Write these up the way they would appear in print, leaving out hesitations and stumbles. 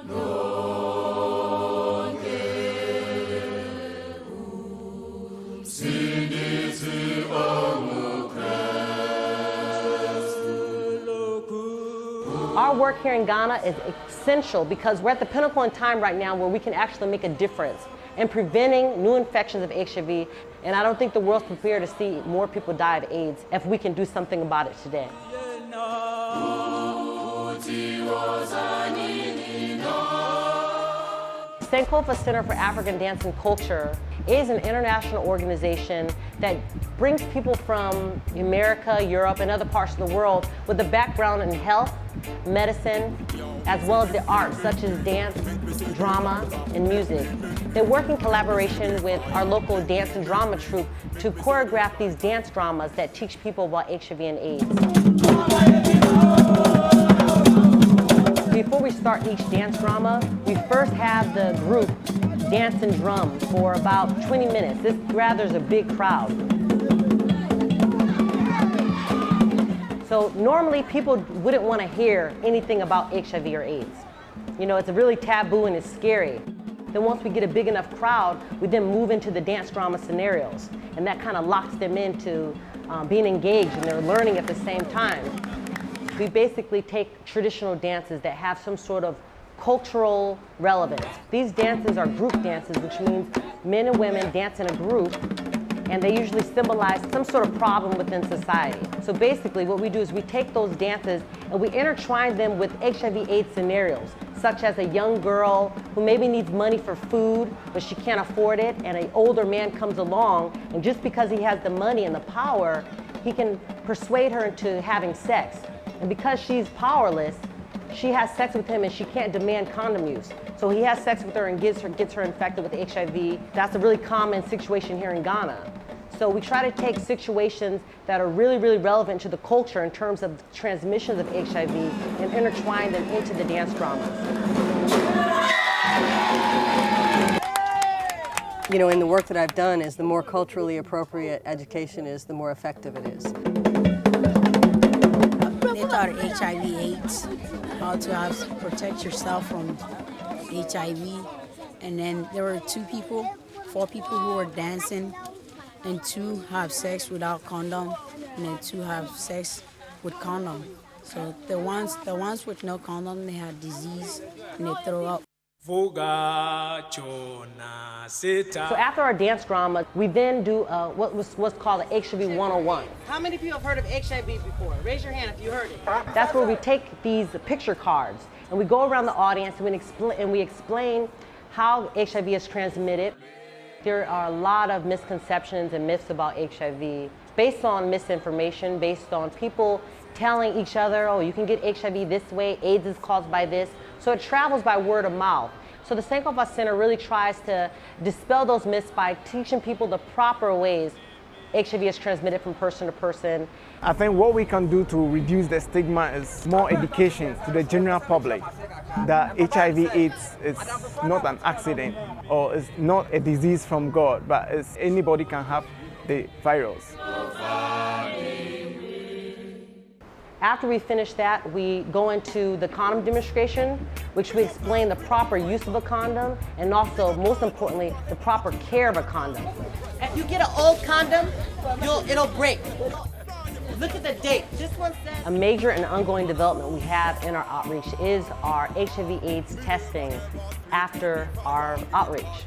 Our work here in Ghana is essential because we're at the pinnacle in time right now where we can actually make a difference in preventing new infections of HIV, and I don't think the world's prepared to see more people die of AIDS if we can do something about it today. Sankofa Center for African Dance and Culture is an international organization that brings people from America, Europe, and other parts of the world with a background in health, medicine, as well as the arts, such as dance, drama, and music. They work in collaboration with our local dance and drama troupe to choreograph these dance dramas that teach people about HIV and AIDS. Before we start each dance drama, we first have the group dance and drum for about 20 minutes. This gathers a big crowd. So normally people wouldn't want to hear anything about HIV or AIDS. You know, it's really taboo and it's scary. Then once we get a big enough crowd, we then move into the dance drama scenarios. And that kind of locks them into being engaged and they're learning at the same time. We basically take traditional dances that have some sort of cultural relevance. These dances are group dances, which means men and women dance in a group, and they usually symbolize some sort of problem within society. So basically what we do is we take those dances and we intertwine them with HIV/AIDS scenarios, such as a young girl who maybe needs money for food, but she can't afford it, and an older man comes along, and just because he has the money and the power, he can persuade her into having sex. And because she's powerless, she has sex with him and she can't demand condom use. So he has sex with her and gets her infected with HIV. That's a really common situation here in Ghana. So we try to take situations that are really, really relevant to the culture in terms of transmissions of HIV and intertwine them into the dance dramas. You know, in the work that I've done is the more culturally appropriate education is, the more effective it is. They taught HIV/AIDS, how to protect yourself from HIV, and then there were 4 people who were dancing, and 2 have sex without condom, and then 2 have sex with condom. So the ones with no condom, they had disease and they throw up. So after our dance drama, we then do what's called an HIV 101. How many people have heard of HIV before? Raise your hand if you heard it. That's where we take these picture cards and we go around the audience and we explain how HIV is transmitted. There are a lot of misconceptions and myths about HIV based on misinformation, based on people telling each other, oh, you can get HIV this way, AIDS is caused by this. So it travels by word of mouth. So the Sankofa Center really tries to dispel those myths by teaching people the proper ways HIV is transmitted from person to person. I think what we can do to reduce the stigma is more education to the general public that HIV/AIDS is not an accident or it's not a disease from God, but anybody can have the virus. After we finish that, we go into the condom demonstration, which we explain the proper use of a condom and also, most importantly, the proper care of a condom. If you get an old condom, it'll break. Look at the date. This one says... A major and ongoing development we have in our outreach is our HIV/AIDS testing after our outreach.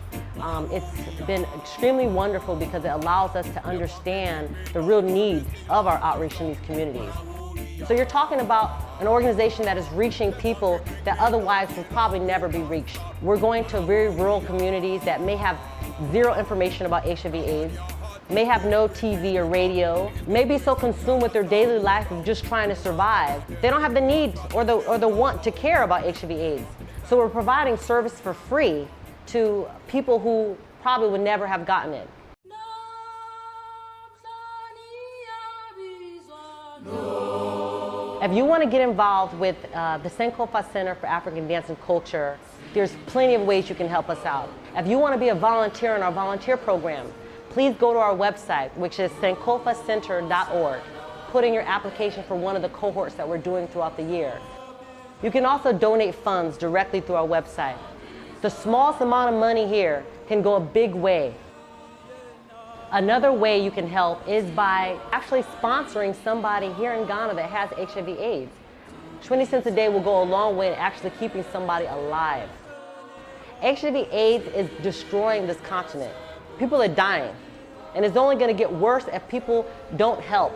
It's been extremely wonderful because it allows us to understand the real needs of our outreach in these communities. So you're talking about an organization that is reaching people that otherwise would probably never be reached. We're going to very rural communities that may have zero information about HIV/AIDS, may have no TV or radio, may be so consumed with their daily life of just trying to survive. They don't have the need or the want to care about HIV/AIDS. So we're providing service for free to people who probably would never have gotten it. If you want to get involved with the Sankofa Center for African Dance and Culture, there's plenty of ways you can help us out. If you want to be a volunteer in our volunteer program, please go to our website, which is sankofacenter.org. Put in your application for one of the cohorts that we're doing throughout the year. You can also donate funds directly through our website. The smallest amount of money here can go a big way. Another way you can help is by actually sponsoring somebody here in Ghana that has HIV/AIDS. 20 cents a day will go a long way in actually keeping somebody alive. HIV/AIDS is destroying this continent. People are dying, and it's only going to get worse if people don't help.